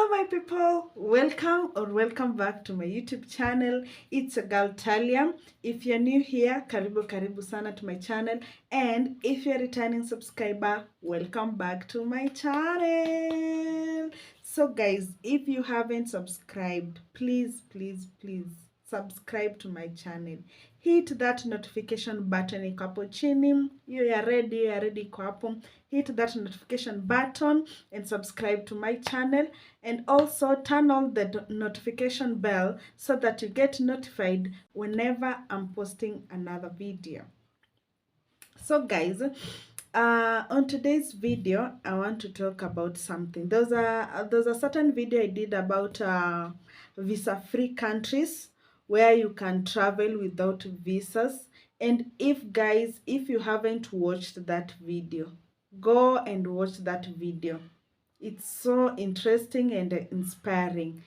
my people, welcome back to my YouTube channel. It's a girl Talia. If you're new here, karibu sana to my channel, and if you're a returning subscriber, welcome back to my channel. So guys, if you haven't subscribed, please subscribe to my channel. Hit that notification button iko hapo chini. You are ready iko hapo. Hit that notification button and subscribe to my channel, and also turn on the notification bell so that you get notified whenever I'm posting another video. So guys, on today's video I want to talk about something. There's a certain video I did about visa free countries where you can travel without visas. And if you haven't watched that video, go and watch that video. It's so interesting and inspiring.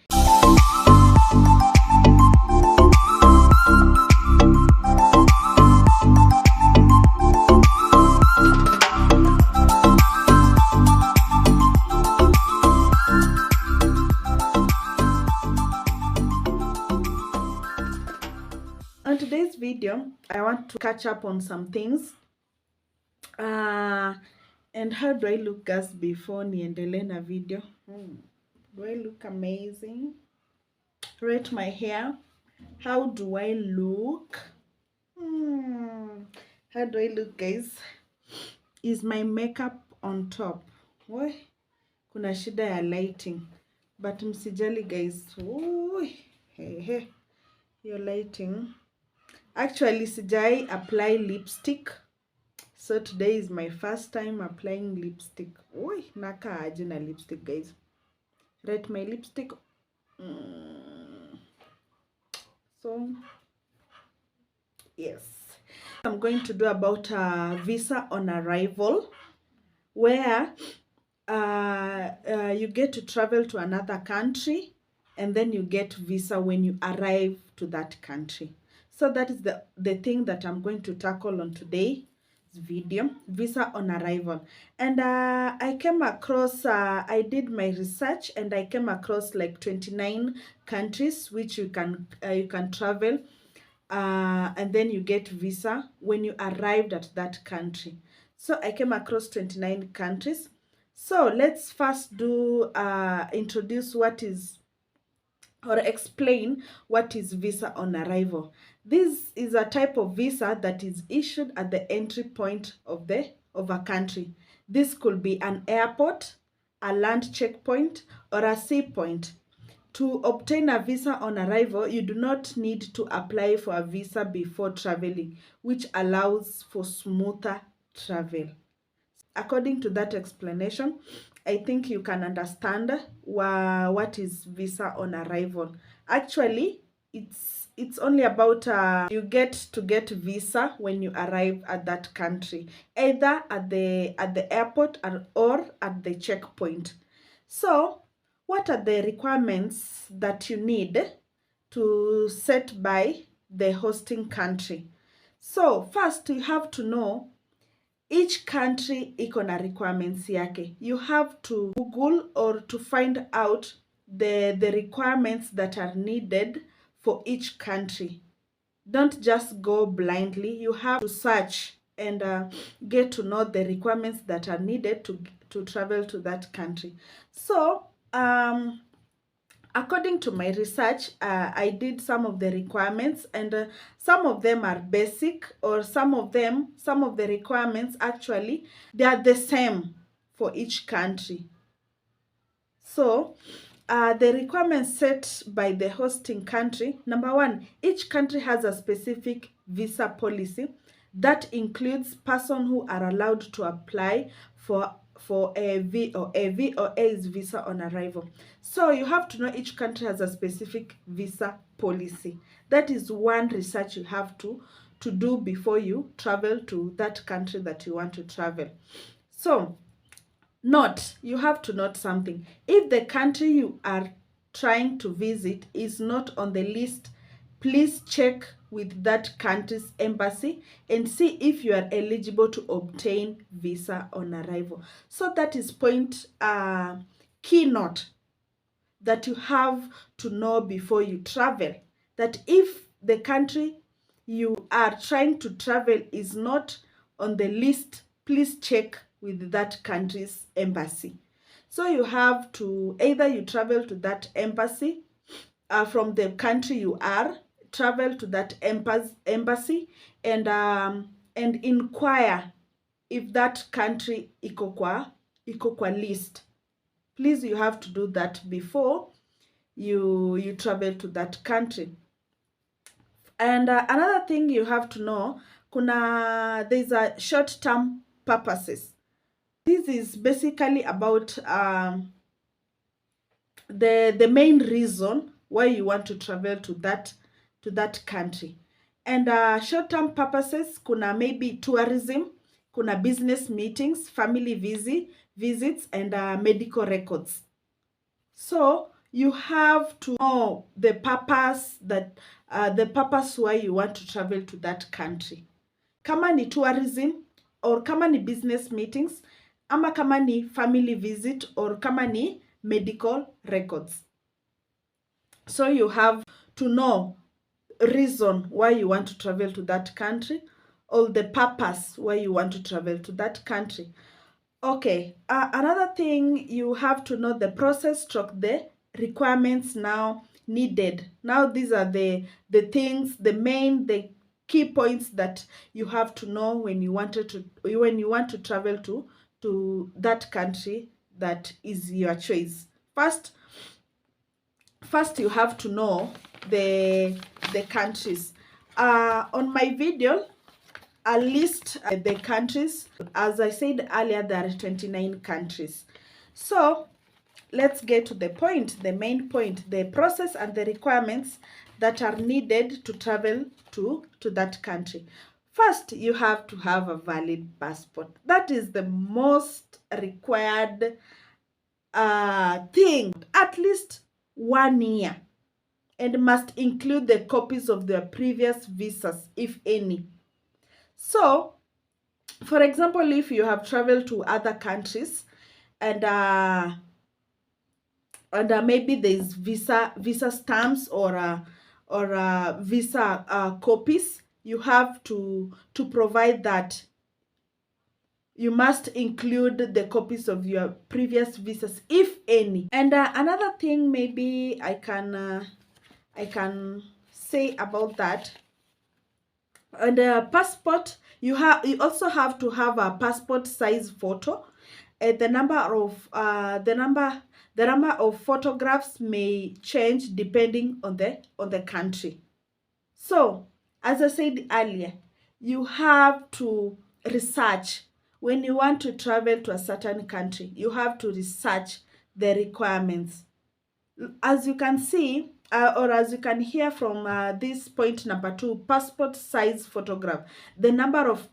On today's video, I want to catch up on some things. And how do I look, guys, before niendelee na video? Do I look amazing? Rate my hair. How do I look? How do I look, guys? Is my makeup on top? Why? Kuna shida ya lighting. But msijali, guys. Hey, your lighting. Actually, sijai apply lipstick. So today is my first time applying lipstick. Naka aje na lipstick, guys. Rate my lipstick. So, yes. I'm going to do about visa on arrival, where you get to travel to another country and then you get visa when you arrive to that country. So that is the thing that I'm going to tackle on today's video, visa on arrival. And I came across, I did my research and I came across like 29 countries which you can travel, and then you get visa when you arrived at that country. So I came across 29 countries. So let's first do introduce what is, or explain what is visa on arrival. This is a type of visa that is issued at the entry point of a country. This could be an airport, a land checkpoint, or a sea point. To obtain a visa on arrival, you do not need to apply for a visa before traveling, which allows for smoother travel. According to that explanation, I think you can understand what is visa on arrival. Actually, it's only about you get to get visa when you arrive at that country, either at the airport or at the checkpoint. So, what are the requirements that you need to set by the hosting country? So, first you have to know each country iko na requirements yake. You have to Google or to find out the requirements that are needed for each country. Don't just go blindly. You have to search and get to know the requirements that are needed to travel to that country. So, according to my research, I did some of the requirements, and some of them are basic, or some of the requirements actually, they are the same for each country. So, the requirements set by the hosting country. Number one, each country has a specific visa policy that includes persons who are allowed to apply for a VOA is visa on arrival. So you have to know each country has a specific visa policy. That is one research you have to do before you travel to that country that you want to travel. So, you have to note something. If the country you are trying to visit is not on the list, please check with that country's embassy and see if you are eligible to obtain visa on arrival. So that is point key note. that you have to know before you travel. That if the country you are trying to travel is not on the list, please check with that country's embassy. So you have to either you travel to that embassy from the country you are, travel to that embassy and inquire if that country iko kwa list. Please, you have to do that before you travel to that country. And another thing you have to know, there's a short-term purposes. This is basically about the main reason why you want to travel to that country. And short-term purposes, kuna maybe tourism, kuna business meetings, family visits, and medical records. So you have to know the purpose why you want to travel to that country. Kama ni tourism or kama ni business meetings, ama kama ni family visit or kama ni medical records. So you have to know reason why you want to travel to that country or the purpose why you want to travel to that country. Okay, another thing, you have to know the process stroke the requirements now needed. Now these are the things, the key points that you have to know when you want to travel to that country that is your choice. First you have to know the countries. On my video I list the countries. As I said earlier, there are 29 countries. So let's get to the point, the main point, the process and the requirements that are needed to travel to that country. First, you have to have a valid passport. That is the most required thing, at least 1 year, and must include the copies of their previous visas, if any. So, for example, if you have traveled to other countries and maybe there's visa stamps or visa copies, you have to provide that. You must include the copies of your previous visas, if any. And another thing maybe I can say about that. And passport, you also have to have a passport size photo. The number of photographs may change depending on the country. So, as I said earlier, you have to research. When you want to travel to a certain country, you have to research the requirements. As you can see, or as you can hear from this point number 2, passport size photograph, the number of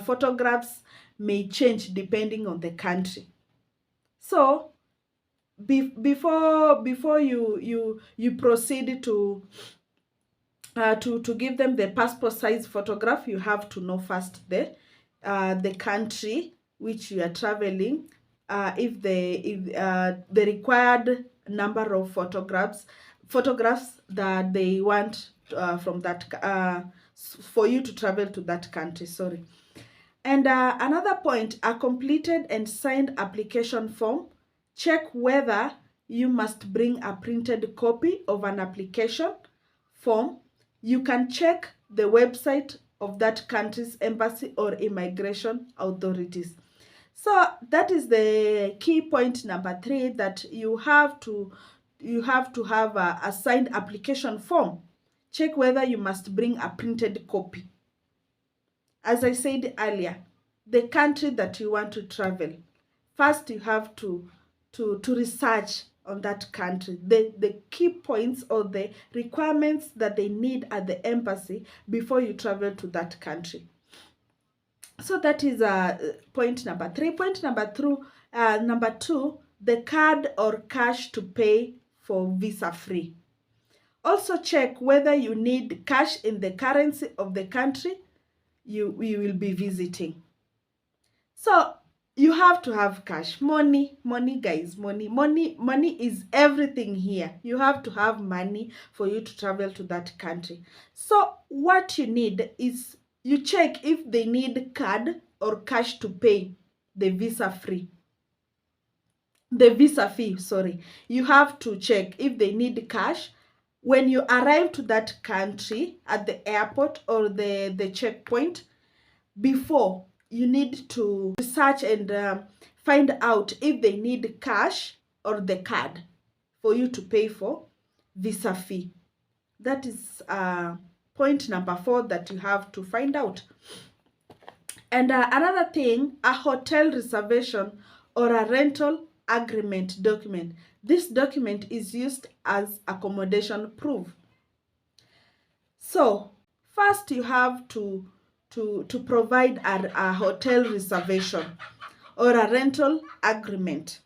photographs may change depending on the country. So before you proceed to give them the passport size photograph, you have to know first the country which you are traveling, if the required number of photographs that they want from that for you to travel to that country. Sorry. And another point, a completed and signed application form. Check whether you must bring a printed copy of an application form. You can check the website of that country's embassy or immigration authorities. So that is the key point number 3, that you have to have a signed application form. Check whether you must bring a printed copy. As I said earlier, the country that you want to travel, first you have to research on that country, the key points or the requirements that they need at the embassy before you travel to that country. So that is point number 3. Point number 2, the card or cash to pay for visa free. Also check whether you need cash in the currency of the country you will be visiting. So You have to have cash. Money, guys, money is everything here. You have to have money for you to travel to that country. So what you need is, you check if they need card or cash to pay the visa fee, sorry. You have to check if they need cash. When you arrive to that country at the airport or the checkpoint, before, you need to research and find out if they need cash or the card for you to pay for visa fee. That is point number 4 that you have to find out. And another thing, a hotel reservation or a rental agreement document. This document is used as accommodation proof. So first you have to provide a hotel reservation or a rental agreement,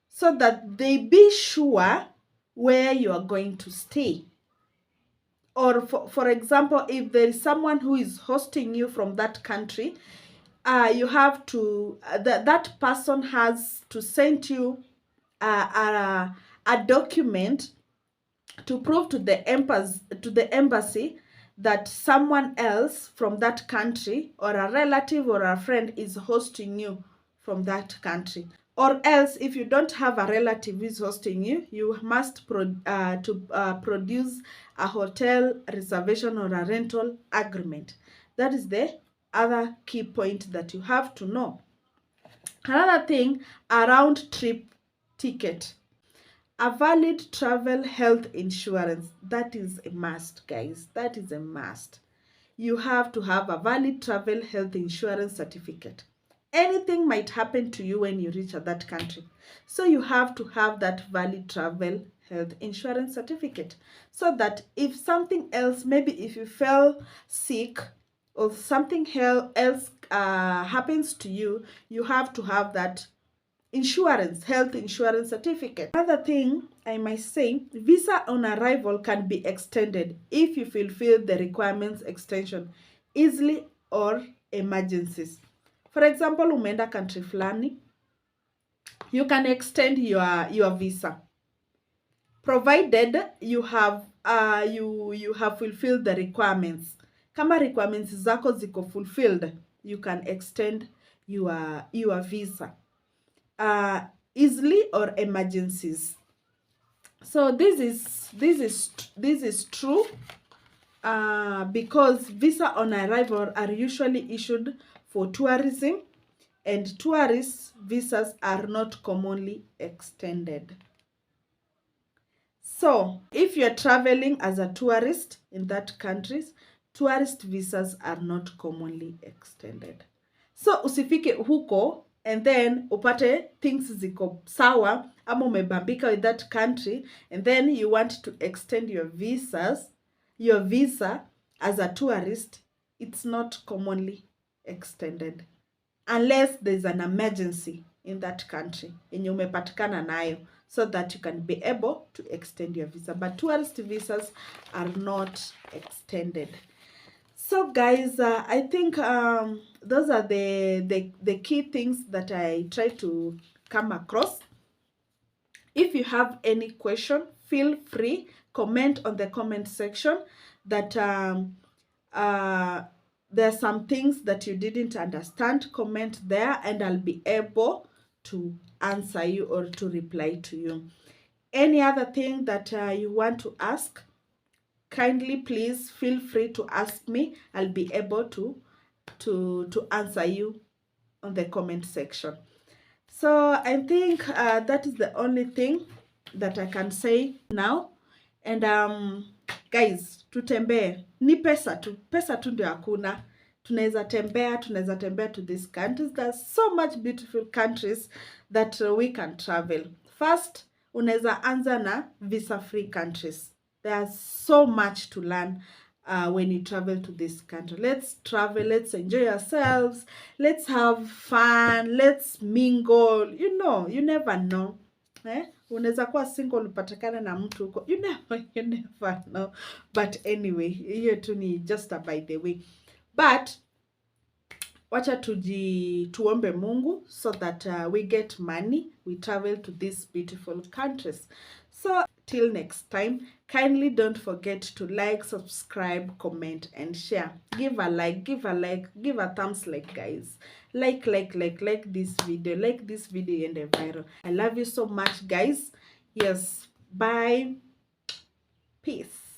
so that they be sure where you are going to stay. Or for example, if there is someone who is hosting you from that country, you have to, that person has to send you a document to prove to the embassy that someone else from that country, or a relative or a friend, is hosting you from that country. Or else, if you don't have a relative who is hosting you, you must produce a hotel reservation or a rental agreement. That is the other key point that you have to know. Another thing, a round trip ticket. A valid travel health insurance. That is a must, guys. That is a must. You have to have a valid travel health insurance certificate. Anything might happen to you when you reach that country. So you have to have that valid travel health insurance certificate, so that if something else, maybe if you fell sick or something else happens to you, you have to have that health insurance certificate. Another thing I must say, visa on arrival can be extended if you fulfill the requirements extension easily or emergencies. For example, umeenda country fulani, you can extend your visa, provided you have you have fulfilled the requirements. Kama requirements zako ziko fulfilled, you can extend your visa easily or emergencies. So this is true because visa on arrival are usually issued for tourism, and tourist visas are not commonly extended. So if you're traveling as a tourist in that countries, tourist visas are not commonly extended. So usifike huko and then upate things ziko sawa, ama umebambika with that country, and then you want to extend your visa as a tourist. It's not commonly extended unless there's an emergency in that country yenye umepatikana nayo, so that you can be able to extend your visa. But tourist visas are not extended. So guys, I think those are the key things that I try to come across. If you have any question, feel free, comment on the comment section that there are some things that you didn't understand. Comment there and I'll be able to answer you or to reply to you. Any other thing that you want to ask, kindly please feel free to ask me. I'll be able to answer you on the comment section. So I think that is the only thing that I can say now. And guys, tutembee. Ni pesa tu ndio hakuna. Tunaweza tembea to these countries. There's so much beautiful countries that we can travel. First, unaweza anza na visa free countries. There's so much to learn when you travel to this country. Let's travel, let's enjoy ourselves, let's have fun, let's mingle. You know, you never know. Unaweza kuwa single upatikane na mtu huko. You never know. But anyway, hiyo tu ni just by the way. But wacha tuombe Mungu so that we get money, we travel to these beautiful countries. So till next time, kindly don't forget to like, subscribe, comment, and share. Give a like, give a thumbs like, guys. Like this video. Like this video and viral. I love you so much, guys. Yes, bye. Peace.